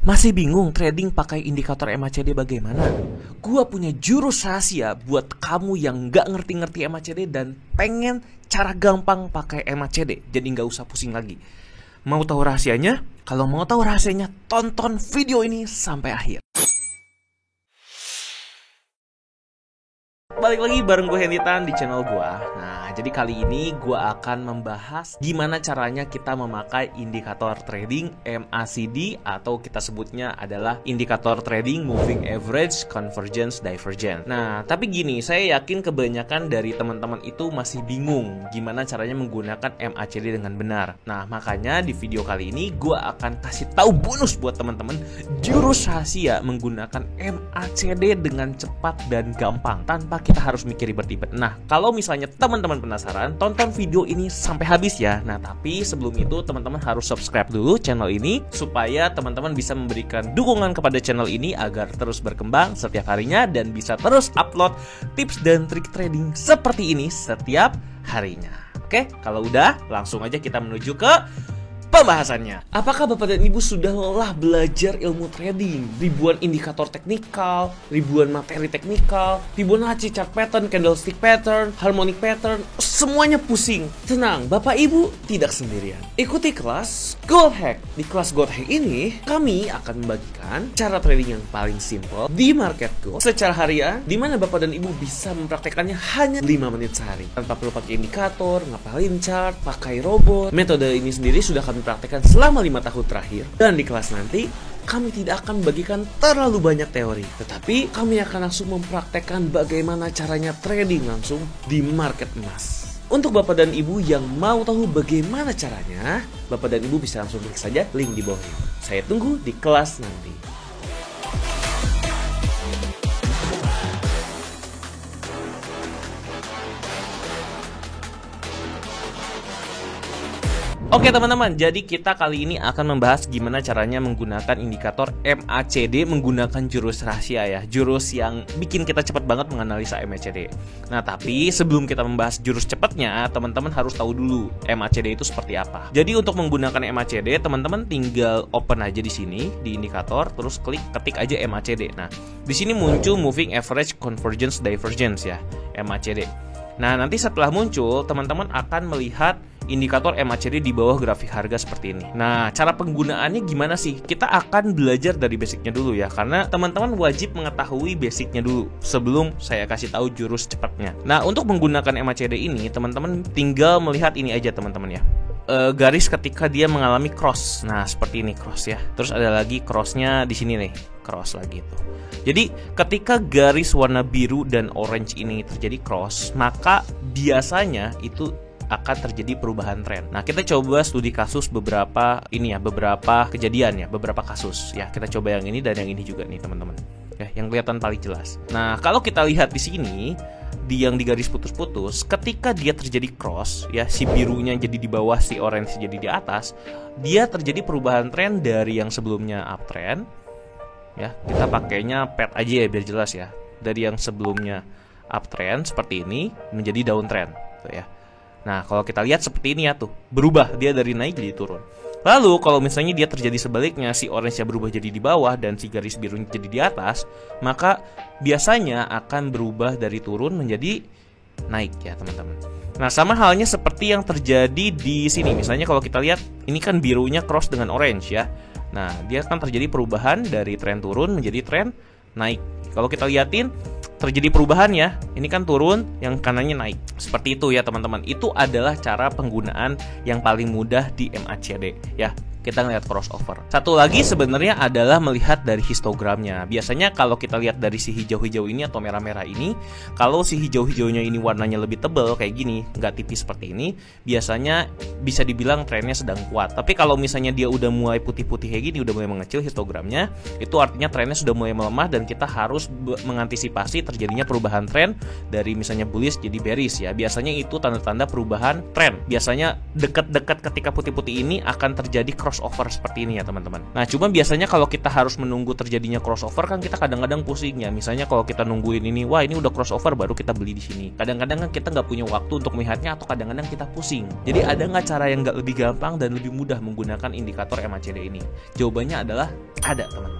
Masih bingung trading pakai indikator MACD bagaimana? Gua punya jurus rahasia buat kamu yang nggak ngerti-ngerti MACD dan pengen cara gampang pakai MACD, jadi nggak usah pusing lagi. Mau tahu rahasianya? Kalau mau tahu rahasianya, tonton video ini sampai akhir. Balik lagi bareng gue Henditan di channel gue. Nah, jadi kali ini gue akan membahas gimana caranya kita memakai indikator trading MACD, atau kita sebutnya adalah indikator trading Moving Average Convergence Divergence. Nah, tapi gini, saya yakin kebanyakan dari teman-teman itu masih bingung gimana caranya menggunakan MACD dengan benar. Nah, makanya di video kali ini gue akan kasih tahu bonus buat teman-teman jurus rahasia menggunakan MACD dengan cepat dan gampang tanpa kita harus mikir ribet-ribet. Nah, kalau misalnya teman-teman penasaran, tonton video ini sampai habis ya. Nah, tapi sebelum itu teman-teman harus subscribe dulu channel ini supaya teman-teman bisa memberikan dukungan kepada channel ini agar terus berkembang setiap harinya dan bisa terus upload tips dan trik trading seperti ini setiap harinya. Oke, kalau udah, langsung aja kita menuju ke pembahasannya. Apakah Bapak dan Ibu sudah lelah belajar ilmu trading? Ribuan indikator teknikal, ribuan materi teknikal, Fibonacci chart pattern, candlestick pattern, harmonic pattern, semuanya pusing. Tenang, Bapak Ibu tidak sendirian. Ikuti kelas Gold Hack. Di kelas Gold Hack ini, kami akan membagikan cara trading yang paling simple di market gold secara harian, di mana Bapak dan Ibu bisa mempraktekannya hanya 5 menit sehari. Tanpa perlu pakai indikator, ngapalin chart, pakai robot. Metode ini sendiri sudah kami praktekkan selama 5 tahun terakhir. Dan di kelas nanti kami tidak akan membagikan terlalu banyak teori, tetapi kami akan langsung mempraktekkan bagaimana caranya trading langsung di market emas. Untuk Bapak dan Ibu yang mau tahu bagaimana caranya, Bapak dan Ibu bisa langsung klik saja link di bawah ini. Saya tunggu di kelas nanti. Oke teman-teman, jadi kita kali ini akan membahas gimana caranya menggunakan indikator MACD menggunakan jurus rahasia ya. Jurus yang bikin kita cepat banget menganalisa MACD. Nah, tapi sebelum kita membahas jurus cepatnya, teman-teman harus tahu dulu MACD itu seperti apa. Jadi untuk menggunakan MACD, teman-teman tinggal open aja di sini di indikator, terus ketik aja MACD. Nah, di sini muncul Moving Average Convergence Divergence ya, MACD. Nah, nanti setelah muncul, teman-teman akan melihat indikator MACD di bawah grafik harga seperti ini. Nah, cara penggunaannya gimana sih? Kita akan belajar dari basicnya dulu ya, karena teman-teman wajib mengetahui basicnya dulu sebelum saya kasih tahu jurus cepatnya. Nah, untuk menggunakan MACD ini, teman-teman tinggal melihat ini aja teman-teman ya. Garis ketika dia mengalami cross. Nah, seperti ini cross ya. Terus ada lagi crossnya di sini nih, cross lagi tuh. Jadi ketika garis warna biru dan orange ini terjadi cross, maka biasanya itu akan terjadi perubahan tren. Nah, kita coba studi kasus beberapa kejadian ya, beberapa kasus ya. Kita coba yang ini dan yang ini juga nih teman-teman. Ya, yang kelihatan paling jelas. Nah, kalau kita lihat di sini, yang di garis putus-putus, ketika dia terjadi cross ya, si birunya jadi di bawah, si orange jadi di atas, dia terjadi perubahan tren dari yang sebelumnya uptrend ya. Kita pakainya pet aja ya biar jelas ya. Dari yang sebelumnya uptrend seperti ini menjadi downtrend tuh ya. Nah, kalau kita lihat seperti ini ya tuh, berubah dia dari naik jadi turun. Lalu kalau misalnya dia terjadi sebaliknya, si orange-nya berubah jadi di bawah dan si garis birunya jadi di atas, maka biasanya akan berubah dari turun menjadi naik ya teman-teman. Nah, sama halnya seperti yang terjadi di sini. Misalnya kalau kita lihat, ini kan birunya cross dengan orange ya. Nah, dia akan terjadi perubahan dari tren turun menjadi tren naik. Kalau kita liatin, terjadi perubahan ya. Ini kan turun, yang kanannya naik. Seperti itu ya teman-teman. Itu adalah cara penggunaan yang paling mudah di MACD ya. Kita ngelihat crossover. Satu lagi sebenarnya adalah melihat dari histogramnya. Biasanya kalau kita lihat dari si hijau-hijau ini atau merah-merah ini, kalau si hijau-hijaunya ini warnanya lebih tebal kayak gini, nggak tipis seperti ini, biasanya bisa dibilang trennya sedang kuat. Tapi kalau misalnya dia udah mulai putih-putih kayak gini, udah mulai mengecil histogramnya, itu artinya trennya sudah mulai melemah dan kita harus mengantisipasi terjadinya perubahan tren dari misalnya bullish jadi bearish ya. Biasanya itu tanda-tanda perubahan tren. Biasanya dekat-dekat ketika putih-putih ini akan terjadi crossover seperti ini ya teman-teman. Nah, cuma biasanya kalau kita harus menunggu terjadinya crossover kan kita kadang-kadang pusing ya. Misalnya kalau kita nungguin ini, wah ini udah crossover baru kita beli di sini. Kadang-kadang kan kita nggak punya waktu untuk melihatnya atau kadang-kadang kita pusing. Jadi ada nggak cara yang nggak lebih gampang dan lebih mudah menggunakan indikator MACD ini? Jawabannya adalah Ada teman-teman.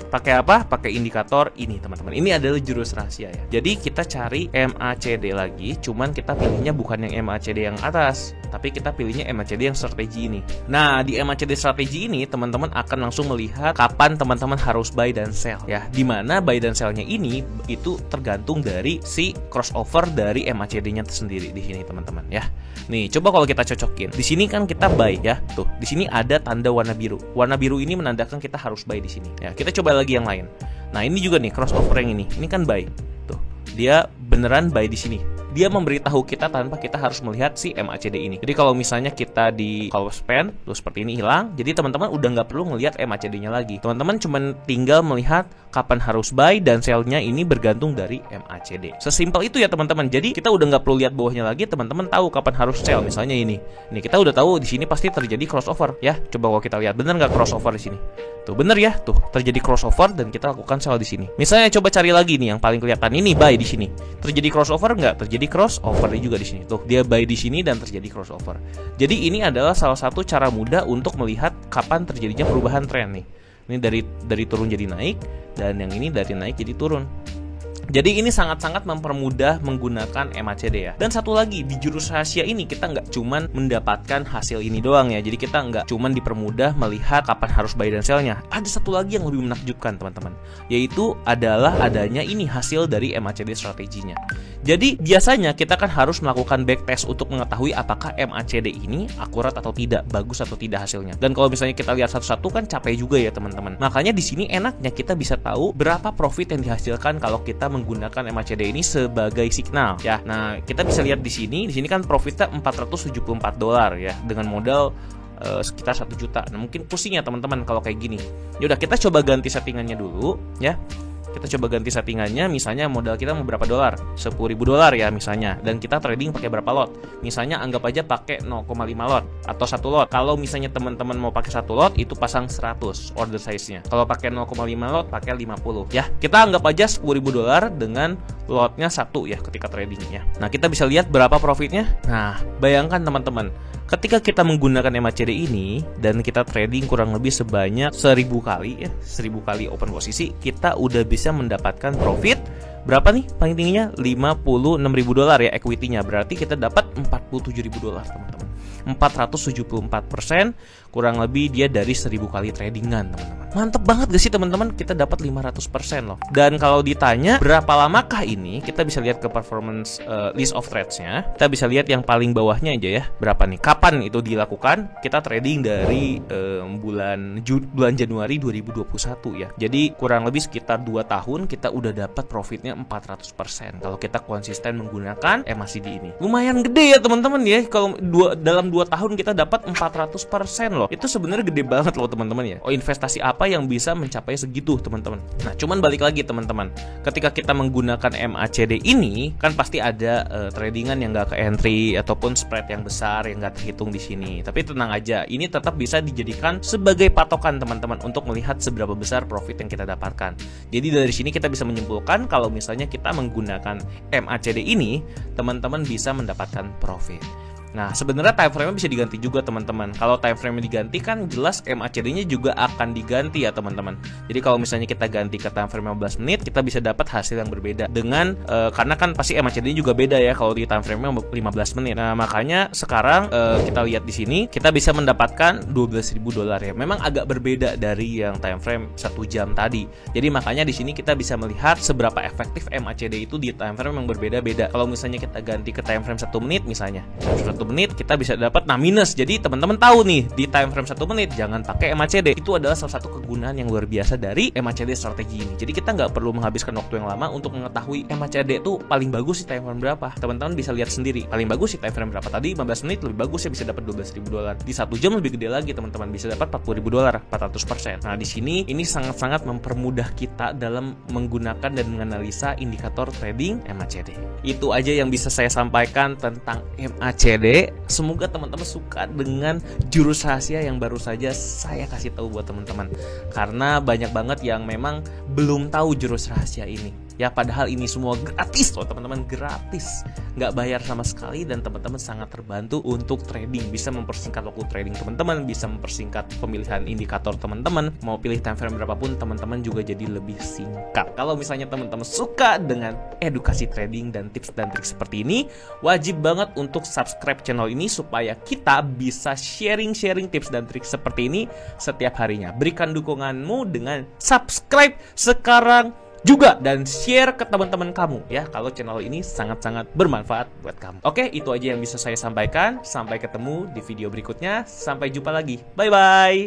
Pakai apa? Pakai indikator ini teman-teman. Ini adalah jurus rahasia ya. Jadi kita cari MACD lagi, cuman kita pilihnya bukan yang MACD yang atas, tapi kita pilihnya MACD yang strategi ini. Nah, di MACD strategi ini teman-teman akan langsung melihat kapan teman-teman harus buy dan sell ya. Dimana buy dan sell-nya ini itu tergantung dari si crossover dari MACD-nya sendiri di sini teman-teman ya. Nih, coba kalau kita cocokin. Di sini kan kita buy ya. Tuh, di sini ada tanda warna biru. Warna biru ini menandakan kita harus buy di sini. Ya, kita coba lagi yang lain. Nah, ini juga nih crossover yang ini. Ini kan buy. Tuh, dia beneran buy di sini. Dia memberitahu kita tanpa kita harus melihat si MACD ini. Jadi kalau misalnya kita di call span, tuh seperti ini hilang. Jadi teman-teman udah nggak perlu ngelihat MACD-nya lagi. Teman-teman cuma tinggal melihat kapan harus buy dan sell-nya ini bergantung dari MACD. Sesimpel itu ya teman-teman. Jadi kita udah nggak perlu lihat bawahnya lagi. Teman-teman tahu kapan harus sell. Misalnya ini. Nih kita udah tahu di sini pasti terjadi crossover ya. Coba kalau kita lihat bener nggak crossover di sini. Tuh bener ya. Tuh terjadi crossover dan kita lakukan sell di sini. Misalnya coba cari lagi nih yang paling kelihatan ini buy di sini. Terjadi crossover nggak? Terjadi crossover juga di sini. Tuh, dia buy di sini dan terjadi crossover. Jadi ini adalah salah satu cara mudah untuk melihat kapan terjadinya perubahan tren nih. Ini dari turun jadi naik dan yang ini dari naik jadi turun. Jadi ini sangat-sangat mempermudah menggunakan MACD ya. Dan satu lagi, di jurus rahasia ini kita nggak cuman mendapatkan hasil ini doang ya. Jadi kita nggak cuman dipermudah melihat kapan harus buy dan sell-nya. Ada satu lagi yang lebih menakjubkan teman-teman, yaitu adalah adanya ini hasil dari MACD strateginya. Jadi biasanya kita kan harus melakukan backtest untuk mengetahui apakah MACD ini akurat atau tidak, bagus atau tidak hasilnya. Dan kalau misalnya kita lihat satu-satu kan capek juga ya teman-teman. Makanya di sini enaknya kita bisa tahu berapa profit yang dihasilkan kalau kita menggunakan MACD ini sebagai signal ya. Nah, kita bisa lihat di sini kan profitnya $474 ya dengan modal sekitar 1 juta. Nah, mungkin pusing ya teman-teman kalau kayak gini. Yaudah, kita coba ganti settingannya dulu ya. Kita coba ganti settingannya, misalnya modal kita mau berapa dolar? $10.000 ya misalnya. Dan kita trading pakai berapa lot? Misalnya anggap aja pakai 0,5 lot atau 1 lot. Kalau misalnya teman-teman mau pakai 1 lot, itu pasang 100 order size-nya. Kalau pakai 0,5 lot, pakai 50 ya. Kita anggap aja $10.000 dengan lotnya 1 ya ketika tradingnya. Nah, kita bisa lihat berapa profitnya. Nah, bayangkan teman-teman, ketika kita menggunakan MACD ini dan kita trading kurang lebih sebanyak 1000 kali ya, 1000 kali open posisi, kita udah bisa mendapatkan profit berapa nih? Paling tingginya $56.000 ya equity-nya. Berarti kita dapat $47.000 teman-teman. 474% kurang lebih dia dari 1000 kali tradingan teman-teman. Mantep banget gak sih teman-teman? Kita dapat 500% loh. Dan kalau ditanya berapa lamakah ini, kita bisa lihat ke performance list of trades-nya. Kita bisa lihat yang paling bawahnya aja ya. Berapa nih? Kapan itu dilakukan? Kita trading dari bulan Januari 2021 ya. Jadi kurang lebih sekitar 2 tahun kita udah dapat profitnya 400% kalau kita konsisten menggunakan MACD ini. Lumayan gede ya teman-teman ya. Kalau dalam 2 tahun kita dapat 400% loh. Itu sebenarnya gede banget loh teman-teman ya. Oh, investasi apa yang bisa mencapai segitu teman-teman? Nah, cuman balik lagi teman-teman. Ketika kita menggunakan MACD ini kan pasti ada tradingan yang gak ke entry ataupun spread yang besar yang gak terhitung di sini. Tapi tenang aja, ini tetap bisa dijadikan sebagai patokan teman-teman untuk melihat seberapa besar profit yang kita dapatkan. Jadi dari sini kita bisa menyimpulkan kalau misalnya kita menggunakan MACD ini, teman-teman bisa mendapatkan profit. Nah, sebenarnya time frame-nya bisa diganti juga teman-teman. Kalau time frame-nya diganti kan jelas MACD-nya juga akan diganti ya teman-teman. Jadi kalau misalnya kita ganti ke time frame 15 menit, kita bisa dapat hasil yang berbeda dengan karena kan pasti MACD-nya juga beda ya kalau di time frame-nya 15 menit. Nah, makanya sekarang kita lihat di sini kita bisa mendapatkan $12.000 ya. Memang agak berbeda dari yang time frame 1 jam tadi. Jadi makanya di sini kita bisa melihat seberapa efektif MACD itu di time frame yang berbeda-beda. Kalau misalnya kita ganti ke time frame 1 menit misalnya, 1 menit kita bisa dapat minus. Jadi teman-teman tahu nih di time frame 1 menit jangan pakai MACD. Itu adalah salah satu kegunaan yang luar biasa dari MACD strategi ini. Jadi kita nggak perlu menghabiskan waktu yang lama untuk mengetahui MACD itu paling bagus di time frame berapa. Teman-teman bisa lihat sendiri. Paling bagus di time frame berapa tadi? 15 menit lebih bagus ya, bisa dapat $12.000. Di 1 jam lebih gede lagi teman-teman, bisa dapat $40.000, 400%. Nah, di sini ini sangat-sangat mempermudah kita dalam menggunakan dan menganalisa indikator trading MACD. Itu aja yang bisa saya sampaikan tentang MACD. Semoga teman-teman suka dengan jurus rahasia yang baru saja saya kasih tahu buat teman-teman. Karena banyak banget yang memang belum tahu jurus rahasia ini. Ya padahal ini semua gratis loh teman-teman, gratis, nggak bayar sama sekali, dan teman-teman sangat terbantu untuk trading. Bisa mempersingkat waktu trading teman-teman, bisa mempersingkat pemilihan indikator teman-teman. Mau pilih time frame berapapun teman-teman juga jadi lebih singkat. Kalau misalnya teman-teman suka dengan edukasi trading dan tips dan trik seperti ini, wajib banget untuk subscribe channel ini supaya kita bisa sharing-sharing tips dan trik seperti ini setiap harinya. Berikan dukunganmu dengan subscribe sekarang juga dan share ke teman-teman kamu ya, kalau channel ini sangat-sangat bermanfaat buat kamu. Oke, itu aja yang bisa saya sampaikan. Sampai ketemu di video berikutnya. Sampai jumpa lagi. Bye bye.